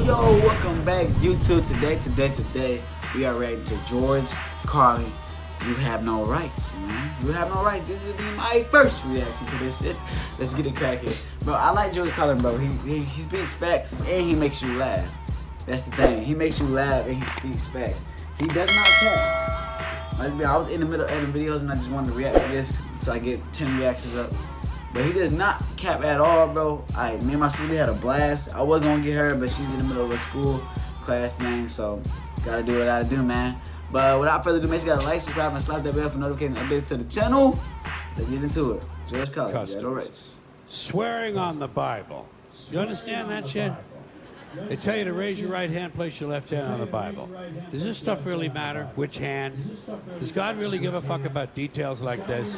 Yo, welcome back YouTube. Today, we are reacting to George Carlin. You have no rights, man. You have no rights. This is my first reaction to this shit. Let's get it cracking. Bro, I like George Carlin, bro. He speaks facts and he makes you laugh. That's the thing. He makes you laugh and he speaks facts. He does not cap. I was in the middle of editing videos and I just wanted to react to this so I get 10 reactions up. But he does not cap at all, bro. Me and my sister, we had a blast. I wasn't gonna get her, but she's in the middle of a school class thing, so gotta do what I gotta do, man. But without further ado, make sure you gotta like, subscribe, and slap that bell for notification updates to the channel. Let's get into it. George Carlin, you got no rights. Swearing on the Bible. You understand that shit? They tell you to raise your right hand, place your left hand on the Bible. Does this stuff really matter? Which hand? Does God really give a fuck about details like this?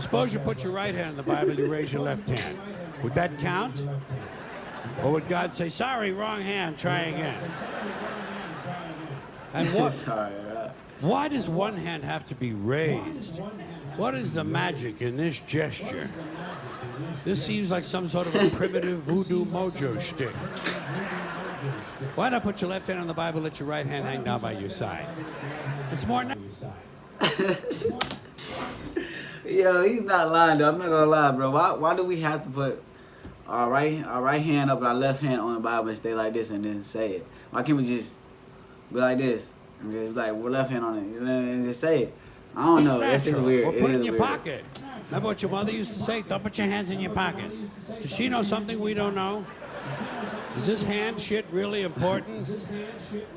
Suppose you put your right hand on the Bible, you raise your left hand. Would that count? Or would God say, sorry, wrong hand, try again? And what? Why does one hand have to be raised? What is the magic in this gesture? This seems like some sort of a primitive voodoo mojo shtick. Why not put your left hand on the Bible, let your right hand hang down by your side? It's more Yo, he's not lying, though. I'm not gonna lie, bro. Why do we have to put our right hand up and our left hand on the Bible and stay like this and then say it? Why can't we just be like this and just like we're left hand on it and just say it? I don't know. That's just weird. Or put it in your pocket. Remember what your mother used to say? Don't put your hands in your pockets. Does she know something we don't know? Is this hand shit really important?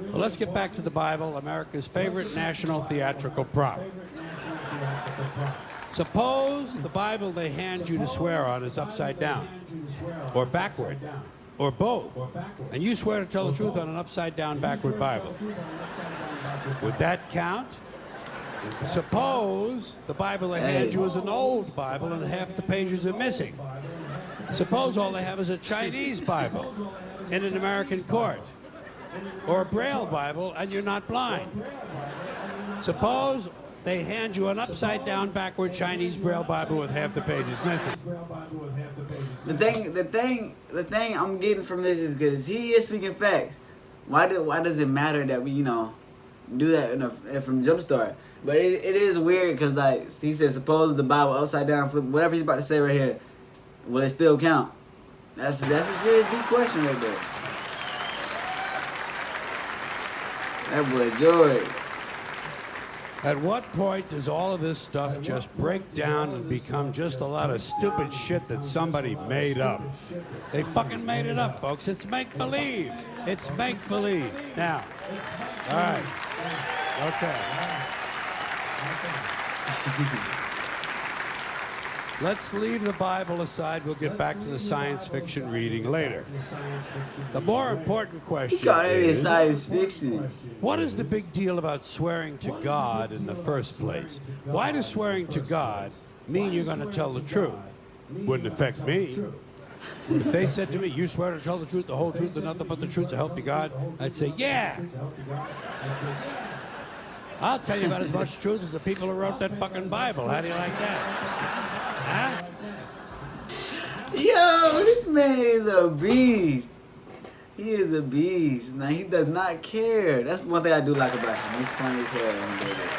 Well, let's get back to the Bible, America's favorite national theatrical prop. Suppose the Bible they hand you to swear on is upside down, or backward, or both, and you swear to tell the truth on an upside down, backward Bible. Would that count? Suppose the Bible they hand you is an old Bible and half the pages are missing. Suppose all they have is a Chinese Bible in an American court, or a Braille Bible and you're not blind. Suppose they hand you an upside-down, backward Chinese Braille Bible with half the pages missing. The thing I'm getting from this is because he is speaking facts. Why does it matter that we do that from Jumpstart? But it is weird because like he said, suppose the Bible upside down, flip, whatever he's about to say right here, will it still count? That's a serious deep question right there. That boy George. At what point does all of this stuff just break down and become just a lot of stupid shit that somebody made up? They fucking made it up, folks. It's make-believe. It's make-believe. Now, all right. Okay. Let's leave the Bible aside. We'll get back to the science fiction reading later. The more important question is, science fiction. What is the big deal about swearing to God in the first place? Why does swearing to God mean you're going to tell the truth? Wouldn't affect me. If they said to me, you swear to tell the truth, the whole truth, and nothing but the truth to help you God, I'd say, yeah. I'll tell you about as much truth as the people who wrote that fucking Bible. How do you like that? Huh? Yo, this man is a beast. He is a beast. Now, he does not care. That's one thing I do like about him. He's funny as hell.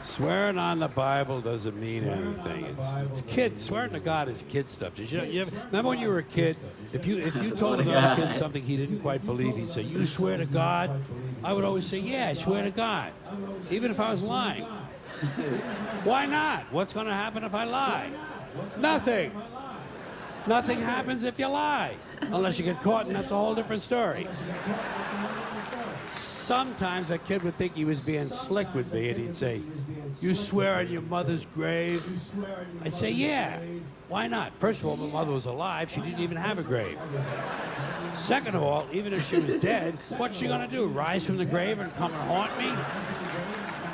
Swearing on the Bible doesn't mean anything. It's kid. Swearing to God is kid stuff. Did you remember when you were a kid? If you told another kid something he didn't quite believe, he'd say, "You swear to God?" I would always say, "Yeah, I swear to God," even if I was lying. Why not? What's going to happen if I lie? Nothing. Nothing happens if you lie, unless you get caught, and that's a whole different story. Sometimes a kid would think he was being slick with me, and he'd say, "You swear on your mother's grave?" I'd say, "Yeah, why not?" First of all, my mother was alive. She didn't even have a grave. Second of all, even if she was dead, what's she gonna do? Rise from the grave and come and haunt me?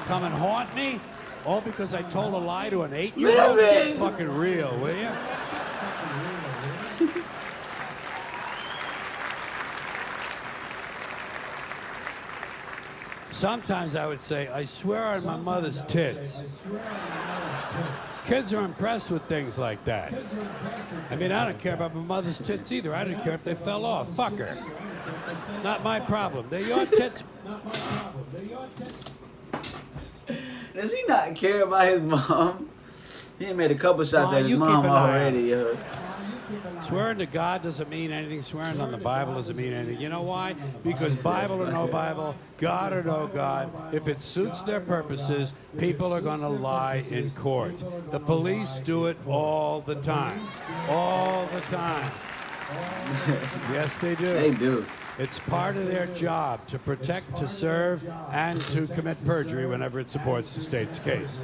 Come and haunt me? All because I told a lie to an 8-year-old? Get fucking real, will you? Sometimes I would say, "I swear on my mother's tits." Kids are impressed with things like that. I mean, I don't care about my mother's tits either. I didn't care if they fell off. Fuck her. Not my problem. They're your tits. Does he not care about his mom? He ain't made a couple shots at his mom already, yo. Swearing to God doesn't mean anything. Swearing on the Bible doesn't mean anything. You know why? Because Bible or no Bible, God or no God, if it suits their purposes, people are going to lie in court. The police do it all the time. All the time. Yes, they do. They do. It's part of their job to protect, to serve, and to commit perjury whenever it supports the state's case.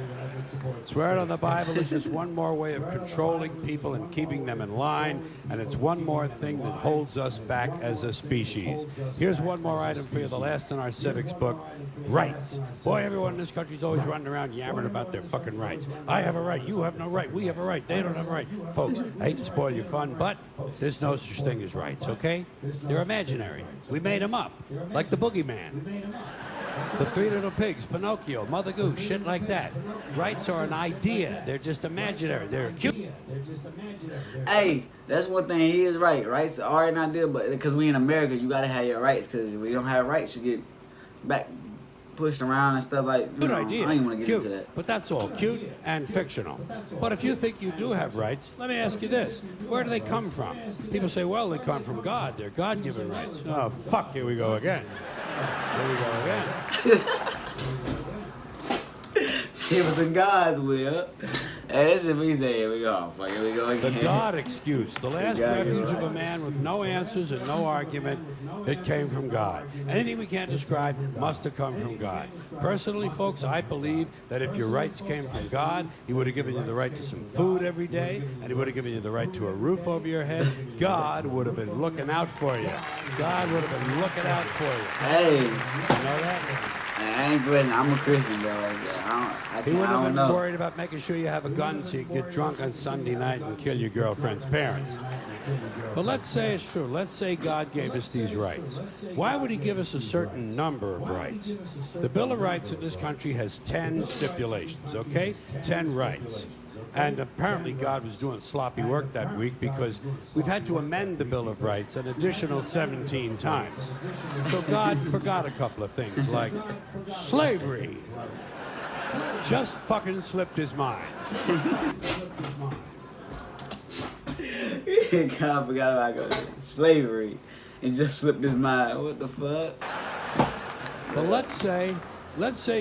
Swearing on the Bible is just one more way of controlling people and keeping them in line, and it's one more thing that holds us back as a species. Here's one more item for you, the last in our civics book, rights. Boy, everyone in this country is always running around yammering about their fucking rights. I have a right, you have no right, we have a right, they don't have a right. Folks, I hate to spoil your fun, but there's no such thing as rights, okay? They're imaginary. We made them up, like the boogeyman. The Three Little Pigs, Pinocchio, Mother Goose, shit like that. Rights are an idea. They're just imaginary. They're cute. Hey, that's one thing. He is right. Rights are an idea, but because we in America, you gotta have your rights. Because if we don't have rights, you get back pushed around and stuff like. Good idea. I don't even want to get Cute. into that. But that's all cute and fictional. But if you think you do have rights, let me ask you this: where do they come from? People say, well, they come from God. They're God-given rights. Oh, fuck! Here we go again. Here we go again. It was in God's will. Hey, this is me saying, here we go. Fuck, here we go again. The God excuse, the last refuge of a man with no answers and no argument, it came from God. Anything we can't describe must have come from God. Personally, folks, I believe that if your rights came from God, He would have given you the right to some food every day, and He would have given you the right to a roof over your head. God would have been looking out for you. God would have been looking out for you. Hey. You know that? I ain't good. I'm a Christian, bro. He wouldn't have been worried about making sure you have a gun so you can get drunk on Sunday night and kill your girlfriend's parents. But let's say it's true. Let's say God gave us these rights. Why would He give us a certain number of rights? The Bill of Rights in this country has 10 stipulations, okay? 10 rights. And apparently God was doing sloppy work that week because we've had to amend the Bill of Rights an additional 17 times. So God forgot a couple of things like slavery. Just fucking slipped his mind. God forgot about slavery. It just slipped his mind. What the fuck? But let's say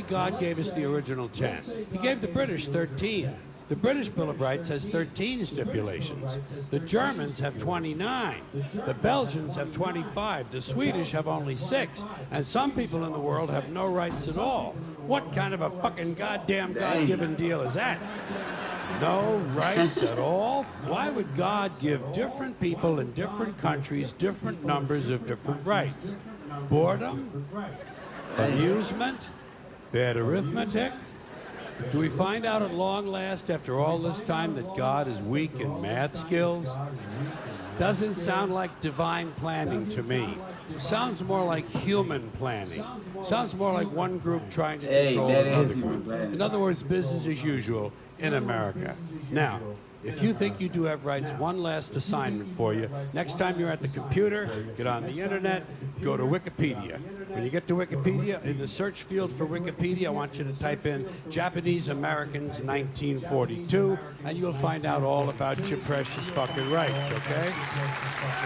God gave us the original 10. He gave the British 13. The British Bill of Rights has 13 stipulations. The Germans have 29. The Belgians have 25. The Swedish have only 6. And some people in the world have no rights at all. What kind of a fucking goddamn God-given deal is that? No rights at all? Why would God give different people in different countries different numbers of different rights? Boredom? Amusement? Bad arithmetic? Do we find out at long last, after all this time, that God is weak in math skills? Doesn't sound like divine planning to me. Sounds more like human planning. Sounds more like one group trying to control another group. In other words, business as usual in America. Now, if you think you do have rights, one last assignment for you. Next time you're at the computer, get on the internet, go to Wikipedia. When you get to Wikipedia, in the search field for Wikipedia, I want you to type in Japanese Americans 1942, and you'll find out all about your precious fucking rights, okay?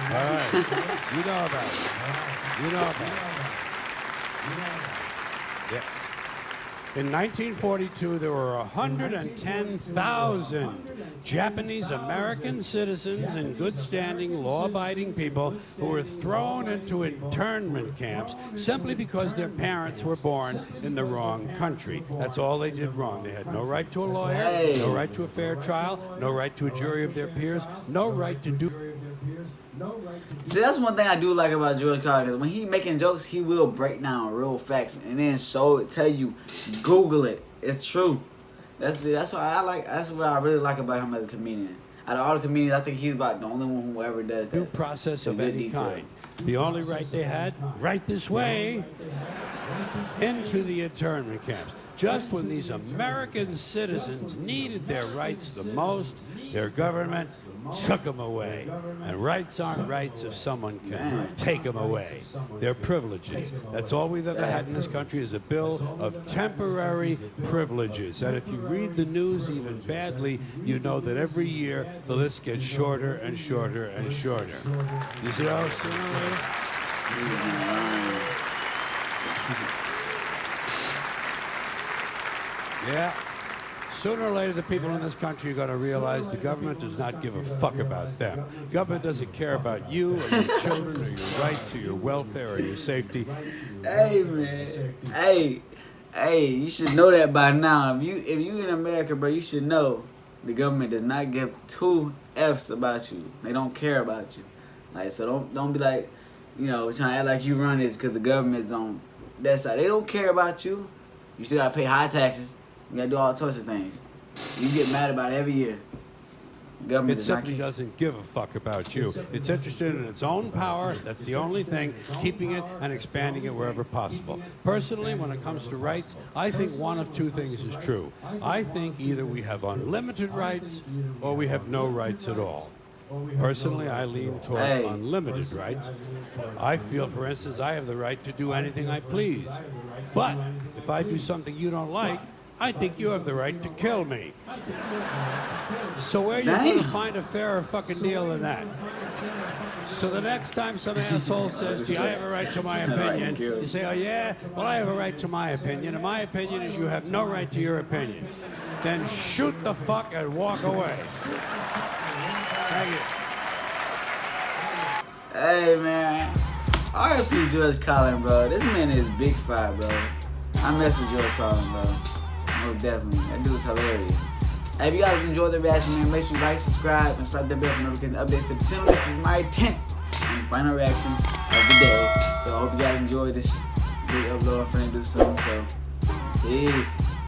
All right. You know about it. You know about it. Yeah. In 1942, there were 110,000 Japanese American citizens and good standing, law-abiding people who were thrown into internment camps simply because their parents were born in the wrong country. That's all they did wrong. They had no right to a lawyer, no right to a fair trial, no right to a jury of their peers, no right to do... See, that's one thing I do like about George Carlin. When he making jokes, he will break down real facts and then tell you, Google it. It's true. That's what I like. That's what I really like about him as a comedian. Out of all the comedians, I think he's about the only one who ever does that. Due process of any kind. The only right they had, right this way, into the internment camps. Just when these American citizens needed their rights the most, their government took them away. And rights aren't rights if someone can take them away. They're privileges. That's all we've ever had in this country is a bill of temporary privileges. And if you read the news even badly, you know that every year the list gets shorter and shorter and shorter. You see how sooner or later? Yeah. Sooner or later, the people in this country are going to realize the government does not give a fuck about them. Government doesn't care about you or your children or your rights or your welfare or your safety. Hey, man. Hey, you should know that by now. If you in America, bro, you should know the government does not give two F's about you. They don't care about you. Like, so don't be like, you know, trying to act like you run this because the government's on that side. They don't care about you. You still gotta pay high taxes. You gotta do all sorts of things. You get mad about it every year. Government It simply doesn't give a fuck about you. It's interested in its own power. That's the only thing, keeping it and expanding it wherever possible. Personally, when it comes to rights, I think one of two things is true. I think either we have unlimited rights or we have no rights at all. Personally, I lean toward unlimited rights. I feel, for instance, I have the right to do anything I please. But if I do something you don't like, I think you have the right to kill me. So where are you going to find a fairer fucking deal than that? So the next time some asshole says to you, I have a right to my opinion, you say, oh yeah? Well, I have a right to my opinion, and my opinion is you have no right to your opinion. Then shoot the fuck and walk away. Thank you. Hey, man. R.I.P. George Carlin, bro. This man is big fire, bro. I mess with George Carlin, bro. Most definitely. That dude's hilarious. Hey, if you guys enjoyed the reaction, man, make sure you like, subscribe, and slap that bell for notification updates to the channel. This is my 10th and final reaction of the day. So I hope you guys enjoyed this big upload I'm finna do soon. So, peace.